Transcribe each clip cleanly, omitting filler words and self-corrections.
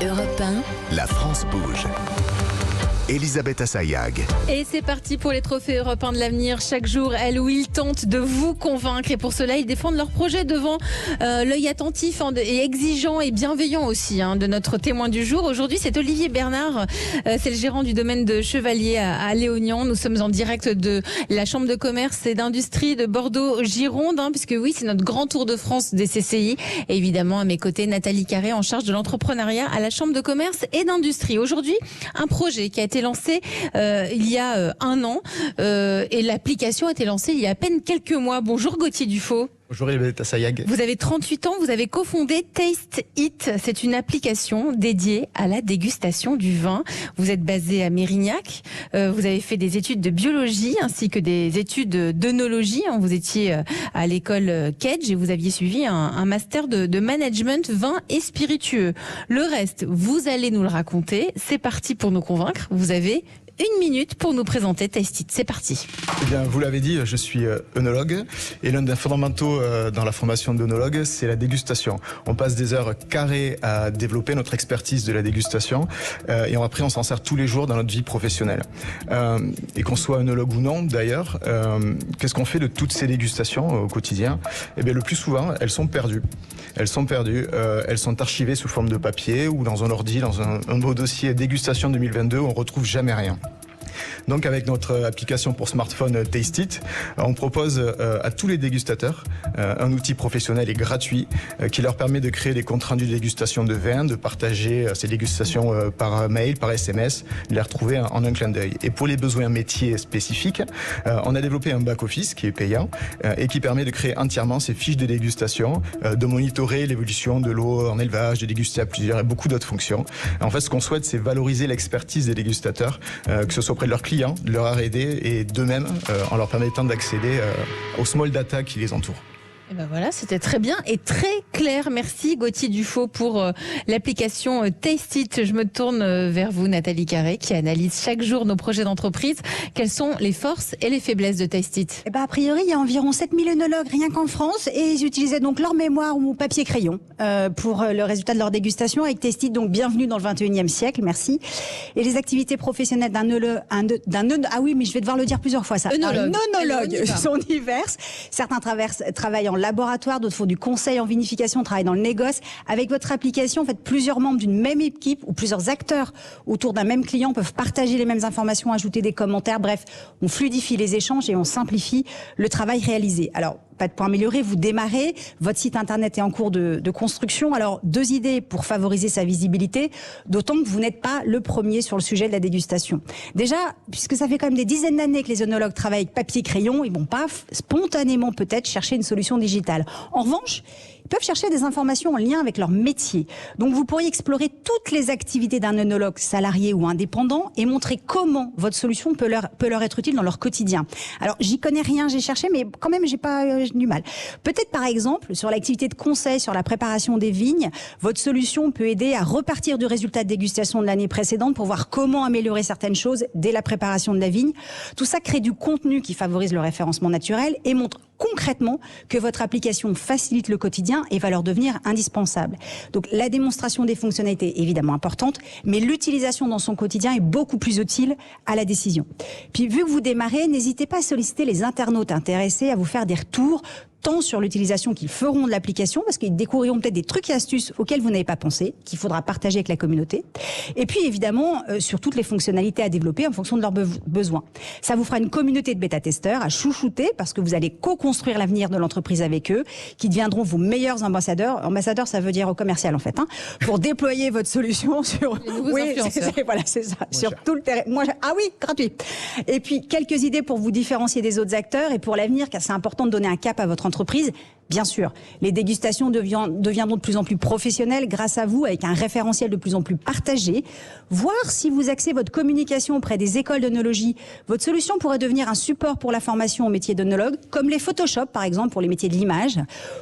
Europe 1, La France bouge. Elisabeth Assayag. Et c'est parti pour les trophées européens de l'avenir. Chaque jour, elle ou il tente de vous convaincre. Et pour cela, ils défendent leur projet devant l'œil attentif et exigeant et bienveillant aussi de notre témoin du jour. Aujourd'hui, c'est Olivier Bernard. C'est le gérant du domaine de Chevalier à Léognan. Nous sommes en direct de la Chambre de commerce et d'industrie de Bordeaux-Gironde. Puisque oui, c'est notre grand tour de France des CCI. Et évidemment, à mes côtés, Nathalie Carré en charge de l'entrepreneuriat à la Chambre de commerce et d'industrie. Aujourd'hui, un projet qui a été lancé il y a un an et l'application a été lancée il y a à peine quelques mois. Bonjour Gauthier Dufaux. Bonjour Elisabeth Assayag. Vous avez 38 ans, vous avez cofondé Taste It. C'est une application dédiée à la dégustation du vin. Vous êtes basé à Mérignac. Vous avez fait des études de biologie ainsi que des études d'œnologie. Vous étiez à l'école Kedge et vous aviez suivi un master de management vin et spiritueux. Le reste, vous allez nous le raconter. C'est parti pour nous convaincre. Vous avez 1 minute pour nous présenter Taste It. C'est parti. Eh bien, vous l'avez dit, je suis œnologue et l'un des fondamentaux dans la formation d'œnologue, c'est la dégustation. On passe des heures carrées à développer notre expertise de la dégustation et après on s'en sert tous les jours dans notre vie professionnelle. Et qu'on soit œnologue ou non, d'ailleurs, qu'est-ce qu'on fait de toutes ces dégustations au quotidien ? Eh bien, le plus souvent, elles sont perdues. Elles sont perdues, elles sont archivées sous forme de papier ou dans un ordi, dans un beau dossier dégustation 2022 où on retrouve jamais rien. Donc avec notre application pour smartphone Taste It, on propose à tous les dégustateurs un outil professionnel et gratuit qui leur permet de créer des comptes rendus de dégustation de vin, de partager ces dégustations par mail, par SMS, de les retrouver en un clin d'œil. Et pour les besoins métiers spécifiques, on a développé un back-office qui est payant et qui permet de créer entièrement ces fiches de dégustation, de monitorer l'évolution de l'eau en élevage, de déguster à plusieurs et beaucoup d'autres fonctions. En fait, ce qu'on souhaite, c'est valoriser l'expertise des dégustateurs, que ce soit auprès de leurs clients, de leur R&D et d'eux-mêmes en leur permettant d'accéder aux small data qui les entourent. Et ben voilà, c'était très bien et très clair. Merci Gauthier Dufaux pour l'application Taste It. Je me tourne vers vous, Nathalie Carré, qui analyse chaque jour nos projets d'entreprise. Quelles sont les forces et les faiblesses de Taste It ? A priori, il y a environ 7000 œnologues rien qu'en France et ils utilisaient donc leur mémoire ou papier-crayon pour le résultat de leur dégustation avec Taste It. Donc bienvenue dans le 21e siècle, merci. Et les activités professionnelles d'un œnologue, ah oui, mais je vais devoir le dire plusieurs fois ça. Un œnologue sont diverses. Certains travaillent en laboratoire, d'autres font du conseil en vinification, travaillent dans le négoce. Avec votre application, en fait, plusieurs membres d'une même équipe ou plusieurs acteurs autour d'un même client peuvent partager les mêmes informations, ajouter des commentaires. Bref, on fluidifie les échanges et on simplifie le travail réalisé. Alors, pas de point amélioré, vous démarrez, votre site internet est en cours de construction. Alors, 2 idées pour favoriser sa visibilité, d'autant que vous n'êtes pas le premier sur le sujet de la dégustation. Déjà, puisque ça fait quand même des dizaines d'années que les œnologues travaillent avec papier-crayon, ils vont pas spontanément peut-être chercher une solution digitale. En revanche, ils peuvent chercher des informations en lien avec leur métier. Donc, vous pourriez explorer toutes les activités d'un œnologue salarié ou indépendant et montrer comment votre solution peut leur être utile dans leur quotidien. Alors, j'y connais rien, j'ai cherché, mais quand même, j'ai du mal. Peut-être, par exemple, sur l'activité de conseil, sur la préparation des vignes, votre solution peut aider à repartir du résultat de dégustation de l'année précédente pour voir comment améliorer certaines choses dès la préparation de la vigne. Tout ça crée du contenu qui favorise le référencement naturel et montre concrètement que votre application facilite le quotidien et va leur devenir indispensable. Donc la démonstration des fonctionnalités est évidemment importante, mais l'utilisation dans son quotidien est beaucoup plus utile à la décision. Puis vu que vous démarrez, n'hésitez pas à solliciter les internautes intéressés à vous faire des retours tant sur l'utilisation qu'ils feront de l'application, parce qu'ils découvriront peut-être des trucs et astuces auxquels vous n'avez pas pensé, qu'il faudra partager avec la communauté. Et puis évidemment, sur toutes les fonctionnalités à développer en fonction de leurs besoins. Ça vous fera une communauté de bêta-testeurs à chouchouter, parce que vous allez co-construire l'avenir de l'entreprise avec eux, qui deviendront vos meilleurs ambassadeurs. Ambassadeurs, ça veut dire au commercial en fait, pour déployer votre solution sur... Les nouveaux influenceurs. Voilà, c'est ça. Sur tout le terrain. Ah oui, gratuit. Et puis, quelques idées pour vous différencier des autres acteurs et pour l'avenir, car c'est important de donner un cap à votre entreprise. Bien sûr, les dégustations deviendront de plus en plus professionnelles grâce à vous, avec un référentiel de plus en plus partagé. Voir si vous axez votre communication auprès des écoles d'œnologie. Votre solution pourrait devenir un support pour la formation au métier d'œnologue, comme les Photoshop, par exemple, pour les métiers de l'image,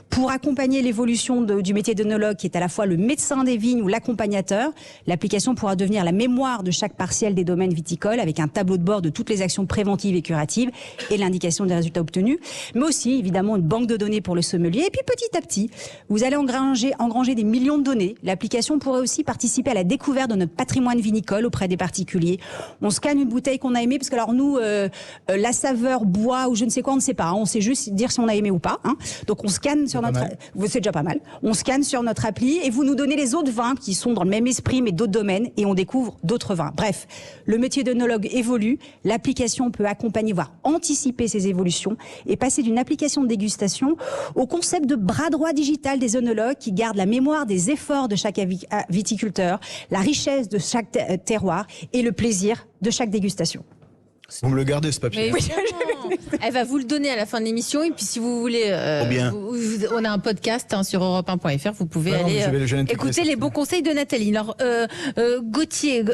pour accompagner l'évolution du métier d'œnologue, qui est à la fois le médecin des vignes ou l'accompagnateur. L'application pourra devenir la mémoire de chaque partiel des domaines viticoles, avec un tableau de bord de toutes les actions préventives et curatives et l'indication des résultats obtenus, mais aussi, évidemment, une banque de données pour le sommeliers. Et puis petit à petit, vous allez engranger des millions de données. L'application pourrait aussi participer à la découverte de notre patrimoine vinicole auprès des particuliers. On scanne une bouteille qu'on a aimée, parce que alors nous, la saveur, bois ou je ne sais quoi, on ne sait pas. Hein. On sait juste dire si on a aimé ou pas. Hein. Donc on scanne sur notre... C'est déjà pas mal. On scanne sur notre appli et vous nous donnez les autres vins qui sont dans le même esprit mais d'autres domaines et on découvre d'autres vins. Bref, le métier d'œnologue évolue. L'application peut accompagner, voire anticiper ces évolutions et passer d'une application de dégustation au concept de bras droit digital des œnologues qui gardent la mémoire des efforts de chaque viticulteur, la richesse de chaque terroir et le plaisir de chaque dégustation. Vous me le gardez, ce papier. Oui. Elle va vous le donner à la fin de l'émission. Et puis, si vous voulez, on a un podcast sur europe1.fr. Vous pouvez aller écouter les bons conseils de Nathalie. Alors, Gauthier,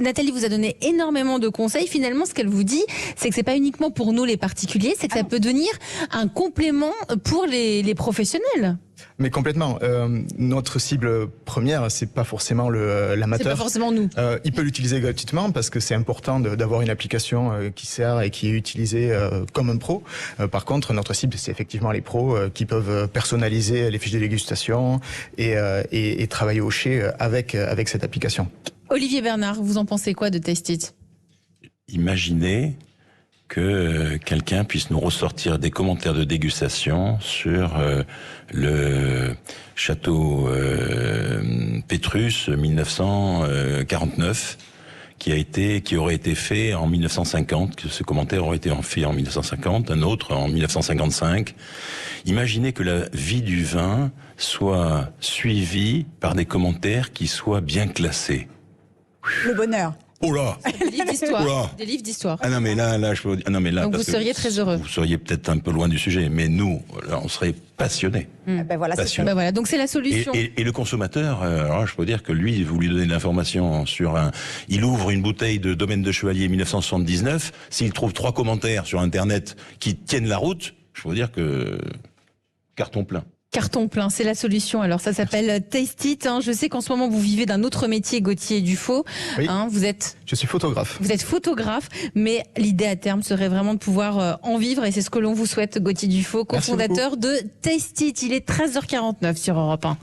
Nathalie vous a donné énormément de conseils. Finalement, ce qu'elle vous dit, c'est que c'est pas uniquement pour nous les particuliers, c'est que ça peut devenir un complément pour les professionnels. Mais complètement. Notre cible première, c'est pas forcément l'amateur. C'est pas forcément nous. Il peut l'utiliser gratuitement parce que c'est important d'avoir une application qui sert et qui est utilisée comme un pro. Par contre, notre cible, c'est effectivement les pros qui peuvent personnaliser les fiches de dégustation et travailler au chez avec cette application. Olivier Bernard, vous en pensez quoi de Tastit ? Imaginez que quelqu'un puisse nous ressortir des commentaires de dégustation sur le château Pétrus 1949 qui aurait été fait en 1950, que ce commentaire aurait été fait en 1950, un autre en 1955. Imaginez que la vie du vin soit suivie par des commentaires qui soient bien classés. Le bonheur. Oh là! Des livres d'histoire. Oh là. Des livres d'histoire. Ah non, mais là, je peux dire. Ah non, mais là, donc vous seriez très heureux. Vous seriez peut-être un peu loin du sujet, mais nous, là, on serait passionnés. Ben voilà, passionnés. Ben voilà, donc c'est la solution. Et le consommateur, alors je peux dire que lui, vous lui donnez de l'information sur il ouvre une bouteille de Domaine de Chevalier 1979, s'il trouve 3 commentaires sur Internet qui tiennent la route, je peux dire que carton plein. Carton plein, c'est la solution. Alors ça s'appelle Tastit. Je sais qu'en ce moment vous vivez d'un autre métier, Gauthier Dufaux. Oui. Je suis photographe. Vous êtes photographe, mais l'idée à terme serait vraiment de pouvoir en vivre et c'est ce que l'on vous souhaite, Gauthier Dufaux, cofondateur de Tastit. Il est 13h49 sur Europe 1.